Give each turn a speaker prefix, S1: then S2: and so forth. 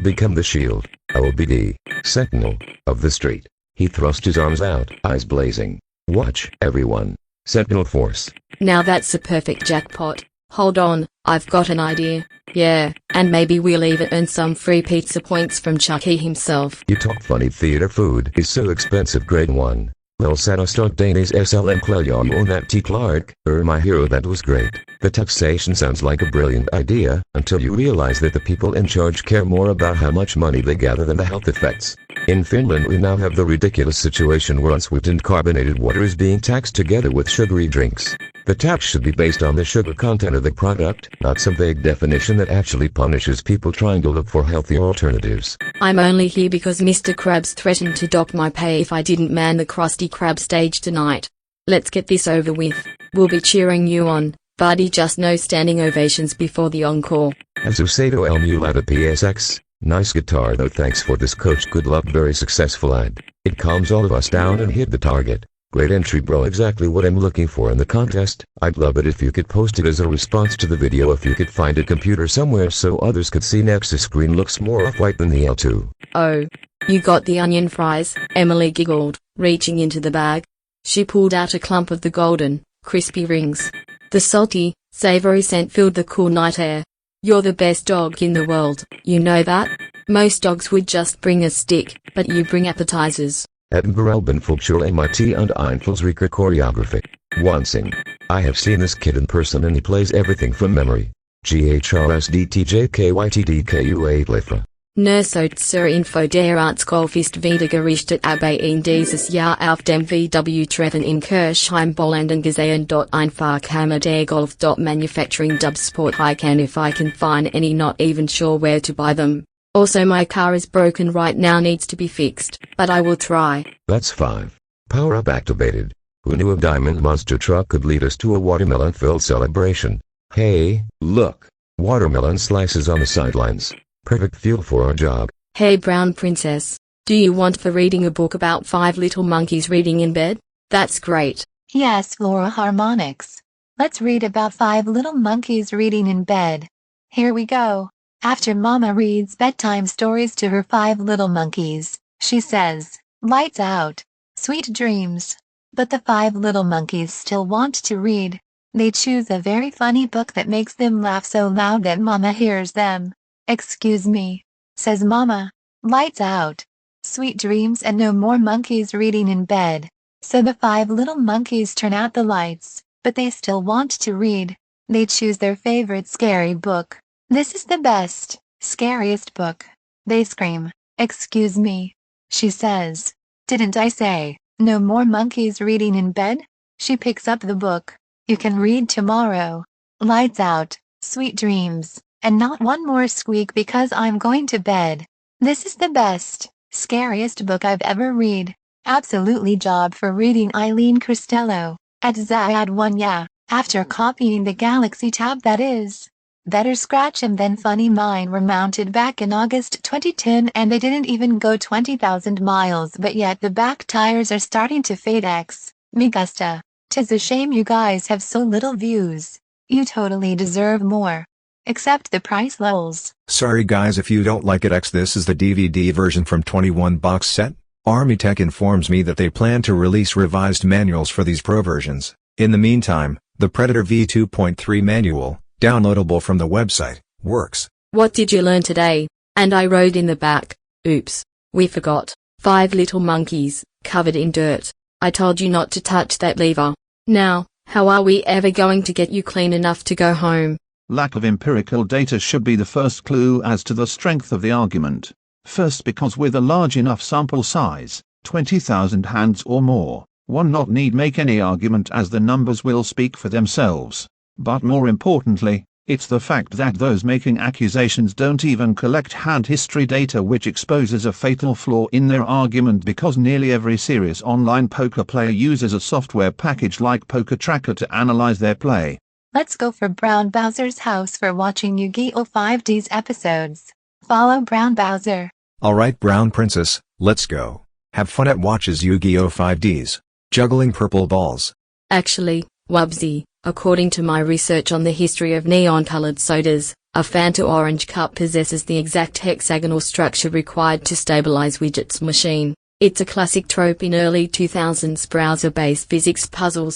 S1: become the shield, OBD, sentinel, of the street. He thrust his arms out, eyes blazing. Watch, everyone. Sentinel force.
S2: Now that's a perfect jackpot. Hold on, I've got an idea. Yeah, and maybe we'll even earn some free pizza points from Chucky himself.
S1: You talk funny. Theater food is so expensive. Grade 1. Well said. Start Danes SLM Cleo on that T. Clark, my hero. That was great. The taxation sounds like a brilliant idea, until you realize that the people in charge care more about how much money they gather than the health effects. In Finland we now have the ridiculous situation where unsweetened carbonated water is being taxed together with sugary drinks. The tax should be based on the sugar content of the product, not some vague definition that actually punishes people trying to look for healthy alternatives.
S2: I'm only here because Mr. Krabs threatened to dock my pay if I didn't man the Krusty Krab stage tonight. Let's get this over with. We'll be cheering you on, buddy. Just no standing ovations before the encore.
S1: Azusato El Mulata PSX. Nice guitar though. Thanks for this, coach. Good luck. Very successful ad. It calms all of us down and hit the target. Great entry, bro. Exactly what I'm looking for in the contest. I'd love it if you could post it as a response to the video. If you could find a computer somewhere so others could see. Next, the screen looks more off-white than the L2.
S2: Oh. You got the onion fries? Emily giggled, reaching into the bag. She pulled out a clump of the golden, crispy rings. The salty, savory scent filled the cool night air. You're the best dog in the world, you know that? Most dogs would just bring a stick, but you bring appetizers.
S1: Edinburgh Fulchel MIT und Einflussreicher Choreography. Wansing. I have seen this kid in person and he plays everything from memory. GHRSDTJKYTDKU8 Lifra.
S2: Nursot zur Info der Artsgolf ist wieder gerichtet, aber in dieses Jahr auf dem VW-Treffen in Kirchheim-Bollanden gesehen. Einfach Hammer der Golf. Manufacturing Dubsport High can if I can find any, not even sure where to buy them. Also my car is broken right now, needs to be fixed, but I will try.
S1: That's 5. Power up activated. Who knew a diamond monster truck could lead us to a watermelon-filled celebration? Hey, look. Watermelon slices on the sidelines. Perfect fuel for our job.
S2: Hey Brown Princess, do you want for reading a book about 5 little monkeys reading in bed? That's great.
S3: Yes, Flora Harmonix. Let's read about 5 little monkeys reading in bed. Here we go. After Mama reads bedtime stories to her 5 little monkeys, she says, "Lights out. Sweet dreams." But the 5 little monkeys still want to read. They choose a very funny book that makes them laugh so loud that Mama hears them. "Excuse me," says Mama. "Lights out. Sweet dreams," and no more monkeys reading in bed. So the 5 little monkeys turn out the lights, but they still want to read. They choose their favorite scary book. "This is the best, scariest book," they scream. "Excuse me," she says. "Didn't I say, no more monkeys reading in bed?" She picks up the book. "You can read tomorrow. Lights out, sweet dreams. And not one more squeak because I'm going to bed. This is the best, scariest book I've ever read. Absolutely job for reading, Eileen Costello, at Zayad 1. Yeah, after copying the Galaxy Tab, that is. Better scratch 'em than funny. Mine were mounted back in August 2010 and they didn't even go 20,000 miles, but yet the back tires are starting to fade. Me gusta. 'Tis a shame you guys have so little views. You totally deserve more. Except the price, lols."
S4: Sorry guys if you don't like it. This is the DVD version from 21 box set. Army Tech informs me that they plan to release revised manuals for these Pro versions. In the meantime, the Predator V2.3 manual, downloadable from the website, works.
S2: What did you learn today? And I wrote in the back, "Oops, we forgot. 5 little monkeys, covered in dirt. I told you not to touch that lever. Now, how are we ever going to get you clean enough to go home?"
S5: Lack of empirical data should be the first clue as to the strength of the argument. First, because with a large enough sample size, 20,000 hands or more, one not need make any argument as the numbers will speak for themselves. But more importantly, it's the fact that those making accusations don't even collect hand history data, which exposes a fatal flaw in their argument, because nearly every serious online poker player uses a software package like Poker Tracker to analyze their play.
S3: Let's go for Brown Bowser's house for watching Yu-Gi-Oh! 5D's episodes. Follow Brown Bowser.
S4: Alright Brown Princess, let's go. Have fun at watches Yu-Gi-Oh! 5Ds. Juggling purple balls.
S2: Actually, Wubsy, according to my research on the history of neon-colored sodas, A Fanta orange cup possesses the exact hexagonal structure required to stabilize Widget's machine. It's a classic trope in early 2000s browser-based physics puzzles.